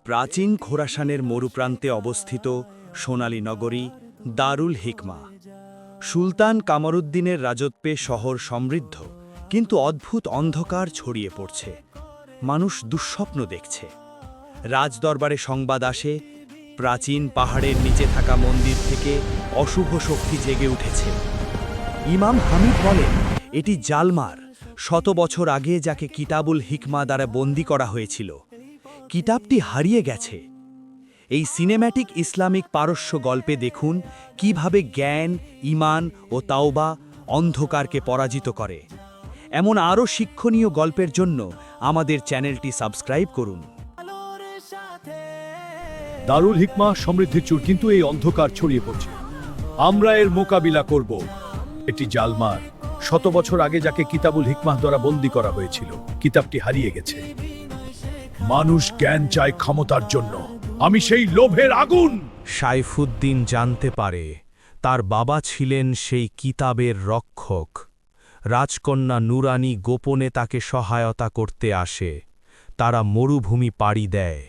প্রাচীন খোরাসানের মরুপ্রান্তে অবস্থিত সোনালী নগরী দারুল হিকমা। সুলতান কামরুদ্দিনের রাজত্বে শহর সমৃদ্ধ, কিন্তু অদ্ভুত অন্ধকার ছড়িয়ে পড়ছে। মানুষ দুঃস্বপ্ন দেখছে। রাজদরবারে সংবাদ আসে, প্রাচীন পাহাড়ের নিচে থাকা মন্দির থেকে অশুভ শক্তি জেগে উঠেছে। ইমাম হামিদ বলেন, এটি জালমার, 100 বছর আগে যাকে কিতাবুল হিকমা দ্বারা বন্দী করা হয়েছিল। কিতাবটি হারিয়ে গেছে। এই সিনেম্যাটিক ইসলামিক পারস্য গল্পে দেখুন কিভাবে জ্ঞান, ঈমান ও তাওবা অন্ধকারকে পরাজিত করে। এমন আরও শিক্ষণীয় গল্পের জন্য আমাদের চ্যানেলটি সাবস্ক্রাইব করুন। দারুল হিকমা সমৃদ্ধির চুর, কিন্তু এই অন্ধকার ছড়িয়ে পড়ছে। আমরা এর মোকাবিলা করব। এটি জালমার, 100 বছর আগে যাকে কিতাবুল হিকমাহ দ্বারা বন্দী করা হয়েছিল। কিতাবটি হারিয়ে গেছে। মানুষ জ্ঞান চায় ক্ষমতার জন্য, আমি সেই লোভের আগুন। সাইফুদ্দিন জানতে পারে তার বাবা ছিলেন সেই কিতাবের রক্ষক। রাজকন্যা নুরানী গোপনে তাকে সহায়তা করতে আসে। তারা মরুভূমি পাড়ি দেয়।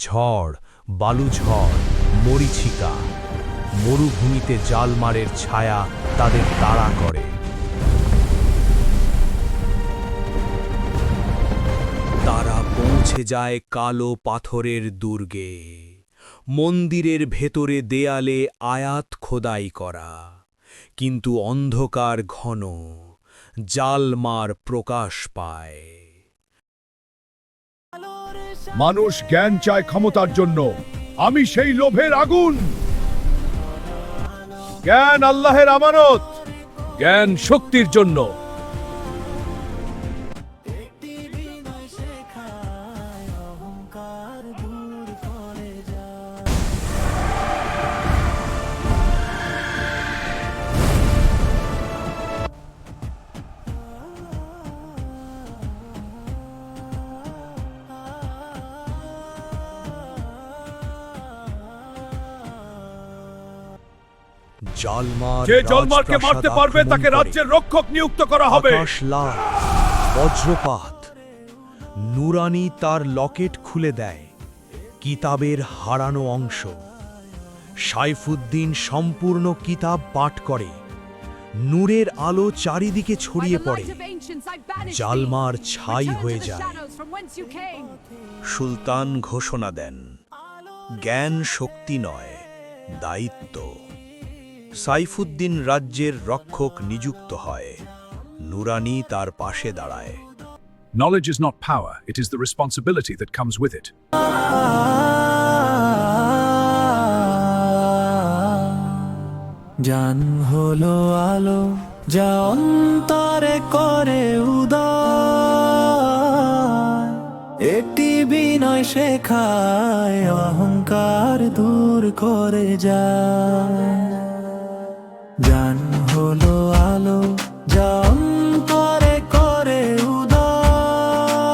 ঝড়, বালুঝড়, মরীচিকা। মরুভূমিতে জালমারের ছায়া তাদের তাড়া করে। তারা পৌঁছে যায় কালো পাথরের দুর্গে। মন্দিরের ভেতরে দেয়ালে আয়াত খোদাই করা, কিন্তু অন্ধকার ঘন। জালমার প্রকাশ পায়। মানুষ জ্ঞান চায় ক্ষমতার জন্য, আমি সেই লোভের আগুন। জ্ঞান আল্লাহের আমানত, জ্ঞান শক্তির জন্য। যে জালমারকে মারতে পারবে তাকে রাজ্যের রক্ষক নিযুক্ত করা হবে। আকাশ লাল, বজ্রপাত। নুরানী তার লকেট খুলে দেয়, কিতাবের হারানো অংশ। সাইফুদ্দিন সম্পূর্ণ কিতাব পাঠ করে। নূরের আলো চারিদিকে ছড়িয়ে পড়ে। জালমার ছাই হয়ে যায়। সুলতান ঘোষণা দেন, জ্ঞান শক্তি নয়, দায়িত্ব। সাইফুদ্দিন রাজ্যের রক্ষক নিযুক্ত হয়। নুরানী তার পাশে দাঁড়ায়। Knowledge is not power, it is the responsibility that comes with it. জ্ঞান হলো আলো, যা অন্তরে করে উদয়। এটি বিনয় শেখায়, অহংকার দূর করে যায়। জ্ঞান হলো আলো, যা অন্তরে করে উদয়।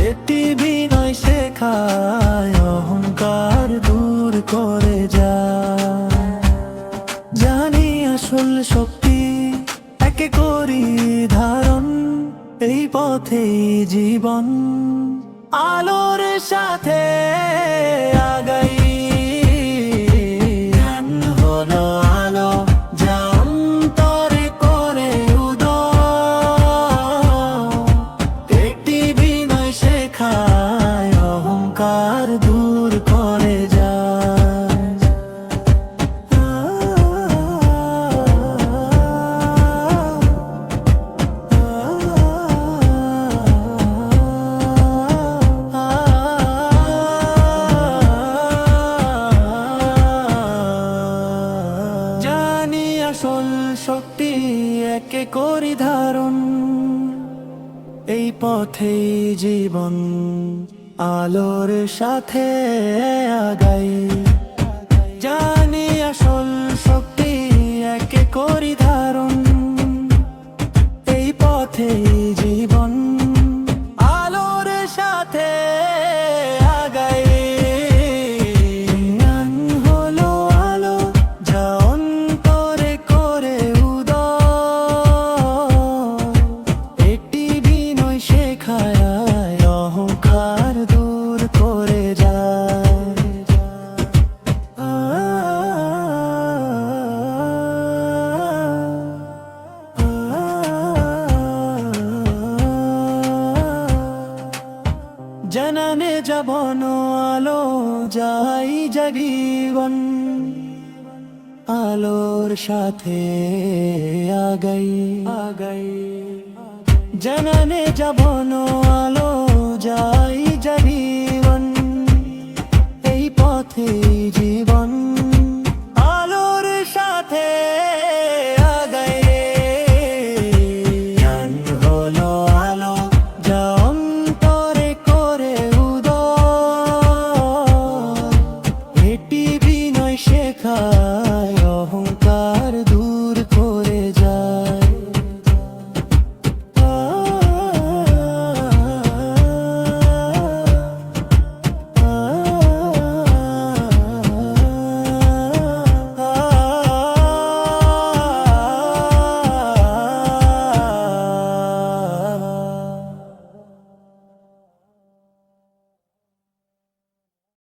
এটি বিনয় শেখায়, অহংকার দূর করে যায়। জানি আসল শক্তি, একে করি ধারণ। এই পথেই জীবন, আলোর সাথে আগাই। শক্তি একে করি ধারণ। এই পথেই জীবন, আলোর সাথে আগাই। জানি আসল শক্তি একে করি ধারণ। এই পথেই জীবন, আলোর সাথে আগাই। জ্ঞান হলো আলো, যা অন্তরে করে উদয়। এটি বিনয় শেখায়, অহংকার দূর করে। জানানে যাবন আলো যাই জীবন আলোর সাথে আগাই আগাই জানানে যাবন আলো যাই